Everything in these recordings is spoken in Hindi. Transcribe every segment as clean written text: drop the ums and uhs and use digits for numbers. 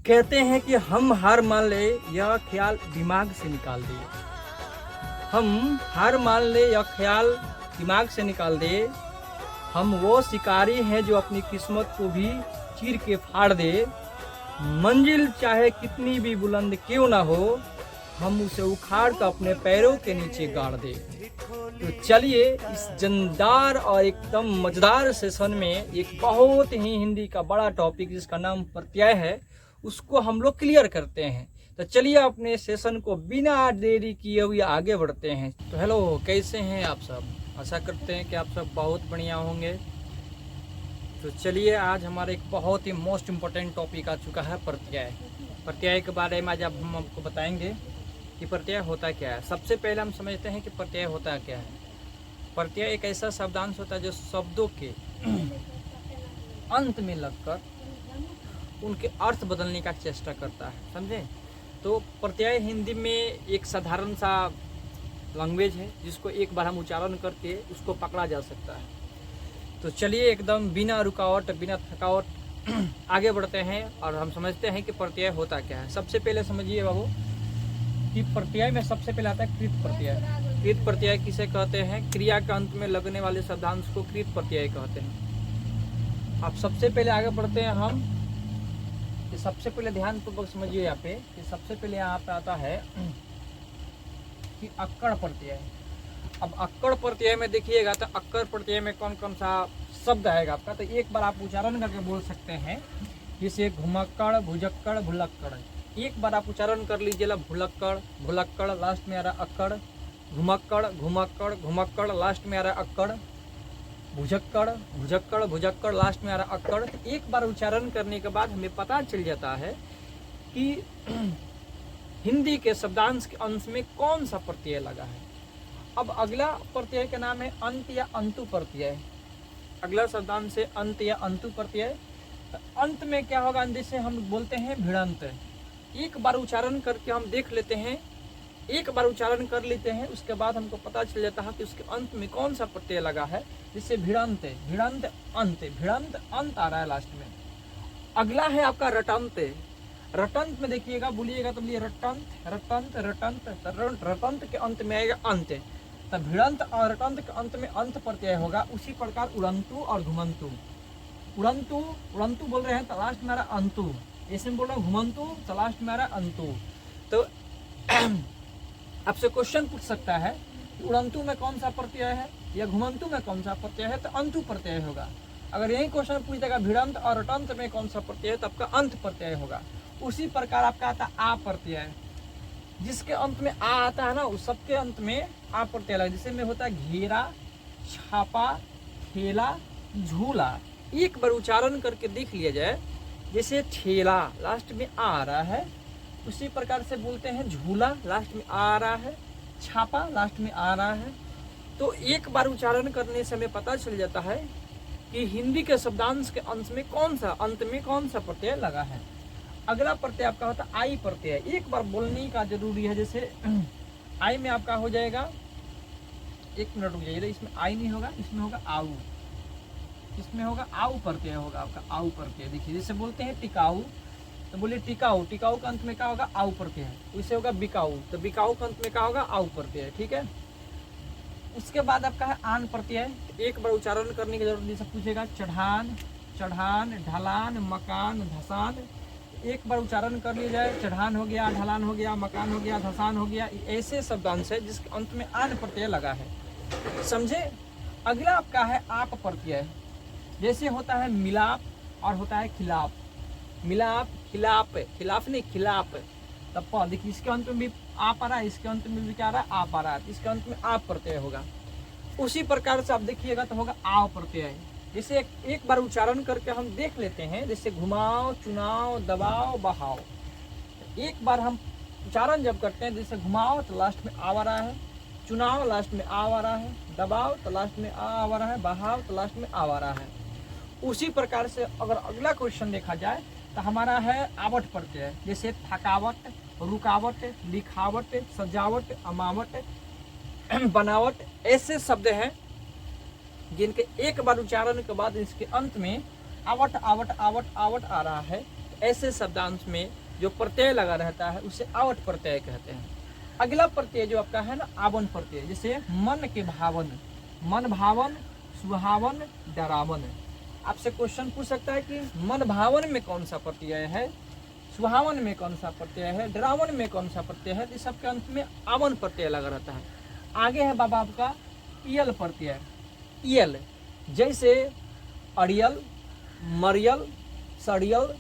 कहते हैं कि हम हार मान ले यह ख्याल दिमाग से निकाल दे। हम हार मान ले यह ख्याल दिमाग से निकाल दे। हम वो शिकारी हैं जो अपनी किस्मत को भी चीर के फाड़ दे। मंजिल चाहे कितनी भी बुलंद क्यों ना हो, हम उसे उखाड़ कर अपने पैरों के नीचे गाड़ दे। तो चलिए इस जनदार और एकदम मजेदार सेशन में एक बहुत ही हिंदी का बड़ा टॉपिक जिसका नाम प्रत्यय है, उसको हम लोग क्लियर करते हैं। तो चलिए अपने सेशन को बिना देरी किए हुए आगे बढ़ते हैं। तो हेलो, कैसे हैं आप सब? आशा करते हैं कि आप सब बहुत बढ़िया होंगे। तो चलिए आज हमारा एक बहुत ही मोस्ट इम्पोर्टेंट टॉपिक आ चुका है प्रत्यय। प्रत्यय के बारे में आज हम आपको बताएंगे कि प्रत्यय होता क्या है। सबसे पहले हम समझते हैं कि प्रत्यय होता क्या है। प्रत्यय एक ऐसा शब्दांश होता है जो शब्दों के अंत में लगकर उनके अर्थ बदलने का चेष्टा करता है, समझे? तो प्रत्यय हिंदी में एक साधारण सा लैंग्वेज है जिसको एक बार हम उच्चारण करके उसको पकड़ा जा सकता है। तो चलिए एकदम बिना रुकावट बिना थकावट आगे बढ़ते हैं और हम समझते हैं कि प्रत्यय होता क्या है। सबसे पहले समझिए बाबू कि प्रत्यय में सबसे पहले आता है कृत प्रत्यय। कृत प्रत्यय किसे कहते हैं? क्रिया के अंत में लगने वाले शब्दांश को कृत प्रत्यय कहते हैं। अब सबसे पहले आगे बढ़ते हैं हम। कि सबसे पहले ध्यान पूर्वक समझिए यहाँ पे कि सबसे पहले यहाँ पे आता है कि अक्कड़ प्रत्यय। अब अक्कड़ प्रत्यय में देखिएगा तो अक्कड़ प्रत्यय में कौन कौन सा शब्द आएगा आपका, तो एक बार आप उच्चारण करके बोल सकते हैं। जैसे घुमक्कड़, भुजक्कड़, भुलक्कड़। एक बार आप उच्चारण कर लीजिएगा, भुलक्कड़, भुलक्कड़, लास्ट में आ रहा अक्कड़। घुमक्कड़, घुमक्कड़, घुमक्कड़, लास्ट में आ रहा अक्कड़। भुजक्कड़, भुजक्कड़, भुजक्कड़, लास्ट में आ रहा अक्कड़। एक बार उच्चारण करने के बाद हमें पता चल जाता है कि हिंदी के शब्दांश के अंश में कौन सा प्रत्यय लगा है। अब अगला प्रत्यय का नाम है अंत या अंतु प्रत्यय। अगला शब्दांश से अंत या अंतु प्रत्यय। तो अंत में क्या होगा? जैसे हम बोलते हैं भिड़ंत। एक बार उच्चारण करके हम देख लेते हैं, एक बार उच्चारण कर लेते हैं, उसके बाद हमको पता चल जाता है कि उसके अंत में कौन सा प्रत्यय लगा है। जैसे भिड़ंत, भिड़ंत अंत, भिड़ंत अंत आ रहा है लास्ट में। अगला है आपका रटंत। रटंत में देखिएगा, बोलिएगा तो बोलिए रटंत, रटंत, रटंत। रटंत के अंत में आएगा अंत। तो भिड़ंत और रटंत के अंत में अंत प्रत्यय होगा। उसी प्रकार उड़ंतु और घुमंतु। उड़ंतु, उड़ंतु बोल रहे हैं तो लास्ट में आ रहा अंतु। ऐसे में बोल रहे हैं घुमंतु तो लास्ट में आ रहा अंतु। तो आपसे क्वेश्चन पूछ सकता है उड़ंतु में कौन सा प्रत्यय है या घुमंतु में कौन सा प्रत्यय है, तो अंतु प्रत्यय होगा। अगर यही क्वेश्चन पूछ देगा भिड़ंत और रटंत में कौन सा प्रत्यय है, तो आपका अंत प्रत्यय होगा। उसी प्रकार आपका आता है आ प्रत्यय। जिसके अंत में आ आता है ना, उस सबके अंत में आ प्रत्यय लगा। जिसमें होता है घेरा, छापा, ठेला, झूला। एक बार उच्चारण करके देख लिया जाए। जैसे ठेला लास्ट में आ रहा है, उसी प्रकार से बोलते हैं झूला लास्ट में आ रहा है, छापा लास्ट में आ रहा है। तो एक बार उच्चारण करने से हमें पता चल जाता है कि हिंदी के शब्दांश के अंश में कौन सा, अंत में कौन सा प्रत्यय लगा है। अगला प्रत्यय आपका होता है आई प्रत्यय। एक बार बोलने का जरूरी है। जैसे आई में आपका हो जाएगा, एक मिनट रुक जाइए, इसमें आई नहीं होगा, इसमें होगा आऊ। इसमें होगा आऊ प्रत्यय होगा आपका, आऊ प्रत्यय। देखिए जैसे बोलते हैं टिकाऊ, तो बोलिए टिकाऊ, टिकाऊ का अंत में क्या होगा? आऊ प्रत्यय। उसे होगा बिकाऊ, तो बिकाऊ का अंत में क्या होगा? आऊ प्रत्यय। ठीक है। उसके बाद आपका है आन प्रत्यय। एक बार उच्चारण करने की जरूरत नहीं, पूछेगा चढ़ान, चढ़ान, ढलान, मकान, धसान। एक बार उच्चारण कर लिया जाए, चढ़ान हो गया, ढलान हो गया, मकान हो गया, धसान हो गया। ऐसे शब्दांश है जिसके अंत में आन प्रत्यय लगा है, समझे? अगला आपका है आप प्रत्यय। जैसे होता है मिलाप और होता है खिलाफ। मिलाप, खिलाप, खिलाफ नहीं खिलाप। तब देखिए इसके अंत में भी आप आ रहा है, इसके अंत में भी क्या आ रहा है? आप आ रहा है। इसके अंत में आप प्रत्यय होगा। उसी प्रकार से आप देखिएगा तो होगा आव प्रत्यय। जैसे एक बार उच्चारण करके हम देख लेते हैं। जैसे घुमाओ, चुनाव, दबाओ, बहाओ। एक बार हम उच्चारण जब करते हैं, जैसे घुमाओ तो लास्ट में आव आ रहा है, चुनाव लास्ट में आव आ रहा है, दबाओ तो लास्ट में आव आ रहा है, बहाओ तो लास्ट में आव आ रहा है। उसी प्रकार से अगर अगला क्वेश्चन देखा जाए तो हमारा है आवट प्रत्यय। जैसे थकावट, रुकावट, लिखावट, सजावट, अमावट, बनावट। ऐसे शब्द हैं जिनके एक बार उच्चारण के बाद इसके अंत में आवट आवट आवट आवट आ रहा है। ऐसे शब्दांश में जो प्रत्यय लगा रहता है उसे आवट प्रत्यय कहते हैं। अगला प्रत्यय जो आपका है ना आवन प्रत्यय, जैसे मन के भावन, मन भावन, सुहावन, डरावन। आपसे क्वेश्चन पूछ सकता है कि मन भावन में कौन सा प्रत्यय है, सुहावन में कौन सा प्रत्यय है, डरावन में कौन सा प्रत्यय है। इस सबके अंत में आवन प्रत्यय लगा रहता है। आगे है बाबा आपका इयल प्रत्यय, इयल, जैसे अड़ियल, मरियल, सड़ियल।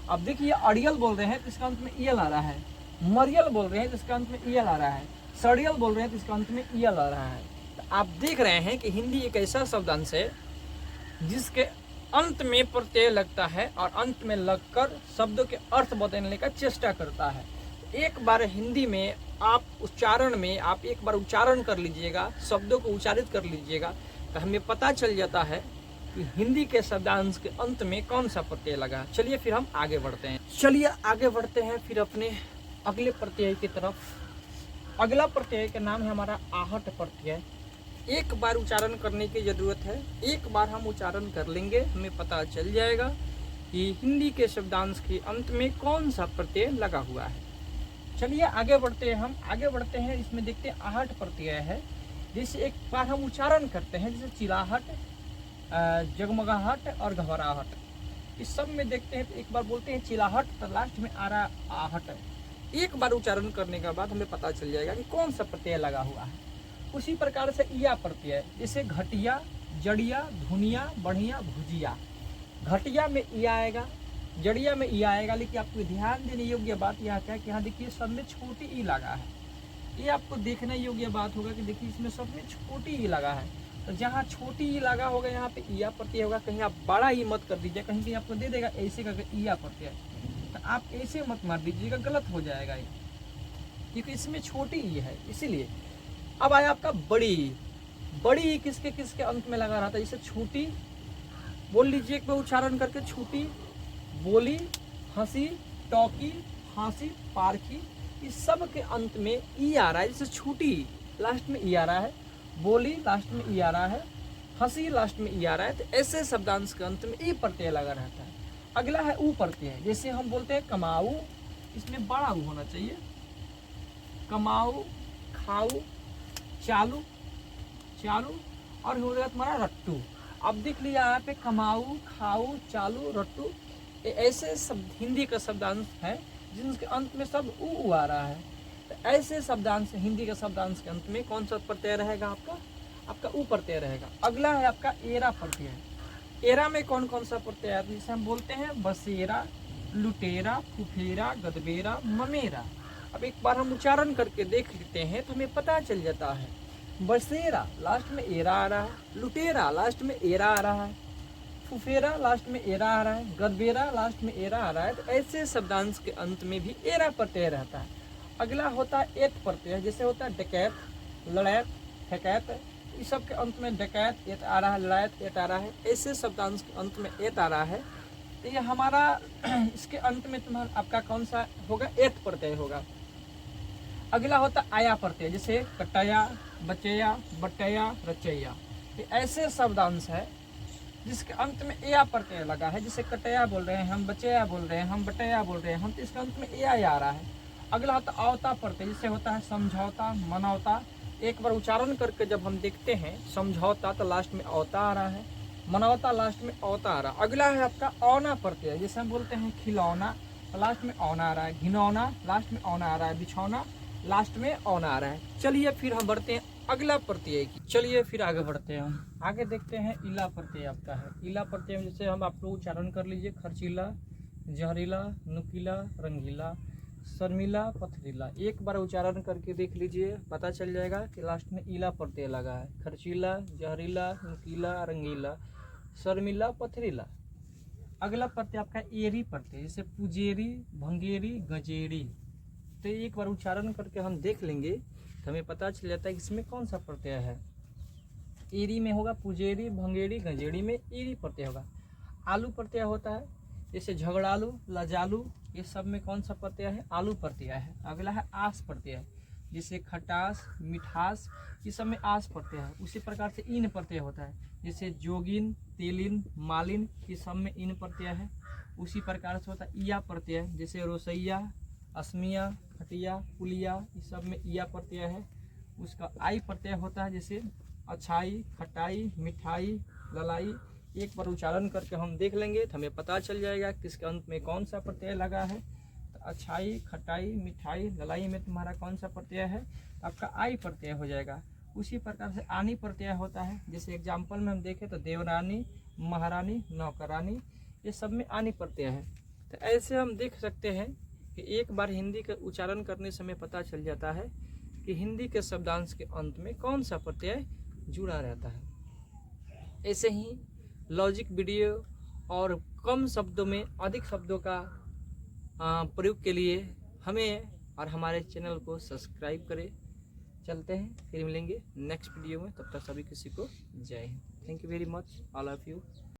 अब देखिए अड़ियल बोल रहे हैं तो इसका अंत में ईयल आ रहा है, मरियल बोल रहे हैं तो इसका अंत में ईयल आ रहा है, सड़ियल बोल रहे हैं तो इसका अंत में ईयल आ रहा है। तो आप देख रहे हैं कि हिंदी एक ऐसा शब्दांश है जिसके अंत में प्रत्यय लगता है और अंत में लगकर शब्दों के अर्थ बदलने का चेष्टा करता है। एक बार हिंदी में आप उच्चारण में आप एक बार उच्चारण कर लीजिएगा, शब्दों को उच्चारित कर लीजिएगा, तो हमें पता चल जाता है कि हिंदी के शब्दांश के अंत में कौन सा प्रत्यय लगा। चलिए फिर हम आगे बढ़ते हैं, चलिए आगे बढ़ते हैं फिर अपने अगले प्रत्यय की तरफ। अगला प्रत्यय का नाम है हमारा आहट प्रत्यय। एक बार उच्चारण करने की जरूरत है, एक बार हम उच्चारण कर लेंगे, हमें पता चल जाएगा कि हिंदी के शब्दांश के अंत में कौन सा प्रत्यय लगा हुआ है। चलिए आगे बढ़ते हैं, हम आगे बढ़ते हैं। इसमें देखते हैं आहट प्रत्यय है। जैसे एक बार हम उच्चारण करते हैं, जैसे चिराहट, जगमगाहट और घबराहट। इस सब में देखते हैं तो एक बार बोलते हैं चिराहट तो लास्ट में आ रहा आहट। एक बार उच्चारण करने के बाद हमें पता चल जाएगा कि कौन सा प्रत्यय लगा हुआ है। उसी प्रकार से इया प्रत्यय, जैसे घटिया, जड़िया, धुनिया, बढ़िया, भुजिया। घटिया में ई आएगा, जड़िया में ई आएगा, लेकिन आपको ध्यान देने योग्य बात यह है कि यहाँ देखिए सब में छोटी ई लगा है। ये आपको देखने योग्य बात होगा कि देखिए इसमें सब में छोटी ई लगा है। तो जहाँ छोटी ई लगा होगा यहाँ पे इया प्रत्यय होगा। कहीं आप बड़ा ई मत कर दीजिए, कहीं आपको दे देगा ऐसे करके इया प्रत्यय, तो आप ऐसे मत मार दीजिएगा, गलत हो जाएगा ये, क्योंकि इसमें छोटी ई है इसीलिए। अब आया आपका बड़ी। बड़ी किसके किसके अंत में लगा रहा था, जैसे छोटी, बोल लीजिए एक बार उच्चारण करके, छोटी, बोली, हंसी, टॉकी, फांसी, पारखी। इस सब के अंत में ई आ रहा है। जैसे छोटी लास्ट में ई आ रहा है, बोली लास्ट में ई आ रहा है, हंसी लास्ट में ई आ रहा है। तो ऐसे शब्दांश के अंत में ई प्रत्यय लगा रहता है। अगला है ऊ प्रत्यय, जैसे हम बोलते हैं कमाऊ, इसमें बड़ा ऊ होना चाहिए, कमाऊ, खाऊ, चालू, चालू, और हो गया तुम्हारा रट्टू। अब देख लिया यहाँ पे कमाऊ, खाऊ, चालू, रट्टू, ये ऐसे शब्द हिंदी का शब्दांश है जिनके अंत में सब ऊ आ रहा है। तो ऐसे शब्दांश हिंदी के शब्दांश के अंत में कौन सा प्रत्यय रहेगा, आपका ऊ प्रत्यय रहेगा। अगला है आपका एरा प्रत्यय। एरा में कौन कौन सा प्रत्यय है, जिसे हम बोलते हैं बसेरा, लुटेरा, फुफेरा, गदबेरा, ममेरा। अब एक बार हम उच्चारण करके देख लेते हैं तो हमें पता चल जाता है। बसेरा लास्ट में एरा आ रहा है, लुटेरा लास्ट में एरा आ रहा है, फुफेरा लास्ट में एरा आ रहा है, गदबेरा लास्ट में एरा आ रहा है। तो ऐसे शब्दांश के अंत में भी एरा प्रत्यय रहता है। अगला होता है एत प्रत्यय, जैसे होता है डकैत, लड़ैत, ठकैत। इस सब के अंत में डकैत एत आ रहा है, लड़ैत एत आ रहा है। ऐसे शब्दांश के अंत में एत आ रहा है। तो ये हमारा इसके अंत में तुम्हारा आपका कौन सा होगा, एत प्रत्यय होगा। अगला होता है आया प्रत्यय, जैसे कटया, बचैया, बटैया, रचैया। ये ऐसे शब्दांश है जिसके अंत में एया प्रत्यय लगा है। जैसे कटया बोल रहे हैं हम, बचैया बोल रहे हैं हम, बटैया बोल रहे हैं हम, तो इसके अंत में एया आ रहा है। अगला होता है आवता प्रत्यय, जिससे होता है समझौता, मनौता। एक बार उच्चारण करके जब हम देखते हैं समझौता तो लास्ट में औता आ रहा है, मनौता लास्ट में औता आ रहा है। अगला है आपका औना प्रत्यय, जैसे हम बोलते हैं खिलौना, लास्ट में औना आ रहा है, घिनौना लास्ट में औना आ रहा है, बिछौना लास्ट में औना आ रहा है। चलिए फिर हम बढ़ते हैं अगला प्रत्यय की। चलिए फिर आगे बढ़ते हैं, हम आगे देखते हैं इला प्रत्यय आपका है। इला प्रत्यय जैसे हम आप लोग उच्चारण कर लीजिए, खर्चीला, जहरीला, नुकीला, रंगीला, शर्मिला, पथरीला। एक बार उच्चारण करके देख लीजिए, पता चल जाएगा कि लास्ट में इला प्रत्यय लगा है। खर्चीला, जहरीला, नुकीला, रंगीला, शर्मिला, पथरीला। अगला प्रत्यय आपका एरी प्रत्यय, जैसे पुजेरी, भंगेरी, गजेरी। तो एक बार उच्चारण करके हम देख लेंगे तो हमें पता चल जाता है कि इसमें कौन सा प्रत्यय है। एरी में होगा पुजेरी, भंगेरी, गजेड़ी में एरी प्रत्यय होगा। आलू प्रत्यय होता है, जैसे झगड़ालू, लजालू, ये सब में कौन सा प्रत्यय है, आलू प्रत्यय है। अगला है आस प्रत्यय, जैसे खटास, मिठास, ये सब में आस प्रत्यय है। उसी प्रकार से इन प्रत्यय होता है, जैसे जोगिन, तेलिन, मालिन, ये सब में इन प्रत्यय है। उसी प्रकार से होता है इया प्रत्यय, जैसे रोसैया, असमिया, खटिया, पुलिया, इस सब में इया प्रत्यय है। उसका आई प्रत्यय होता है, जैसे अच्छाई, खटाई, मिठाई, ललाई। एक बार उच्चारण करके हम देख लेंगे तो हमें पता चल जाएगा किसके अंत में कौन सा प्रत्यय लगा है। तो अच्छाई, खटाई, मिठाई, ललाई में तुम्हारा कौन सा प्रत्यय है, तो आपका आई प्रत्यय हो जाएगा। उसी प्रकार से आनी प्रत्यय होता है, जैसे एग्जाम्पल में हम देखें तो देवरानी, महारानी, नौकरानी, ये सब में आनी प्रत्यय है। तो ऐसे हम देख सकते हैं कि एक बार हिंदी का उच्चारण करने से हमें पता चल जाता है कि हिंदी के शब्दांश के अंत में कौन सा प्रत्यय जुड़ा रहता है। ऐसे ही लॉजिक वीडियो और कम शब्दों में अधिक शब्दों का प्रयोग के लिए हमें और हमारे चैनल को सब्सक्राइब करें। चलते हैं, फिर मिलेंगे नेक्स्ट वीडियो में। तब तक सभी किसी को जय Hind. Thank you very much all of you.